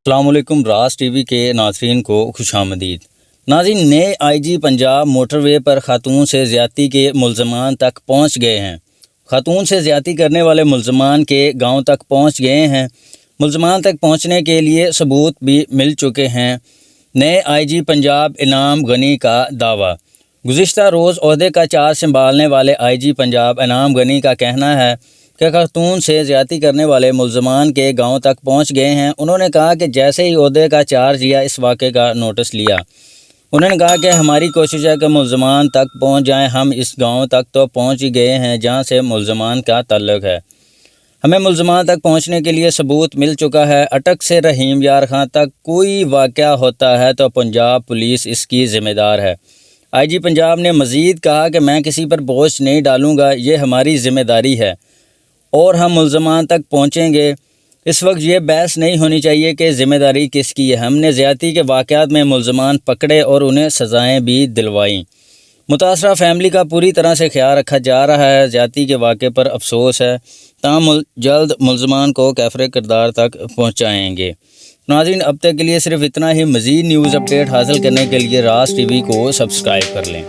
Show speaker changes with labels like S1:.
S1: السلام علیکم۔ راز ٹی وی کے ناظرین کو خوش آمدید۔ ناظرین، نئے آئی جی پنجاب موٹر وے پر خاتون سے زیادتی کے ملزمان تک پہنچ گئے ہیں۔ خاتون سے زیادتی کرنے والے ملزمان کے گاؤں تک پہنچ گئے ہیں۔ ملزمان تک پہنچنے کے لیے ثبوت بھی مل چکے ہیں۔ نئے آئی جی پنجاب انعام غنی کا دعویٰ۔ گزشتہ روز عہدے کا چارج سنبھالنے والے آئی جی پنجاب انعام غنی کا کہنا ہے کہ خاتون سے زیادتی کرنے والے ملزمان کے گاؤں تک پہنچ گئے ہیں۔ انہوں نے کہا کہ جیسے ہی عہدے کا چارج لیا، اس واقعے کا نوٹس لیا۔ انہوں نے کہا کہ ہماری کوشش ہے کہ ملزمان تک پہنچ جائیں۔ ہم اس گاؤں تک تو پہنچ ہی گئے ہیں جہاں سے ملزمان کا تعلق ہے۔ ہمیں ملزمان تک پہنچنے کے لیے ثبوت مل چکا ہے۔ اٹک سے رحیم یار خان تک کوئی واقعہ ہوتا ہے تو پنجاب پولیس اس کی ذمہ دار ہے۔ آئی جی پنجاب نے مزید کہا کہ میں کسی پر بوجھ نہیں ڈالوں گا، یہ ہماری ذمہ داری ہے اور ہم ملزمان تک پہنچیں گے۔ اس وقت یہ بحث نہیں ہونی چاہیے کہ ذمہ داری کس کی ہے۔ ہم نے زیادتی کے واقعات میں ملزمان پکڑے اور انہیں سزائیں بھی دلوائیں۔ متاثرہ فیملی کا پوری طرح سے خیال رکھا جا رہا ہے۔ زیادتی کے واقعے پر افسوس ہے، تاہم جلد ملزمان کو کیفر کردار تک پہنچائیں گے۔ ناظرین، اب تک کے لیے صرف اتنا ہی۔ مزید نیوز اپڈیٹ حاصل کرنے کے لیے راز ٹی وی کو سبسکرائب کر لیں۔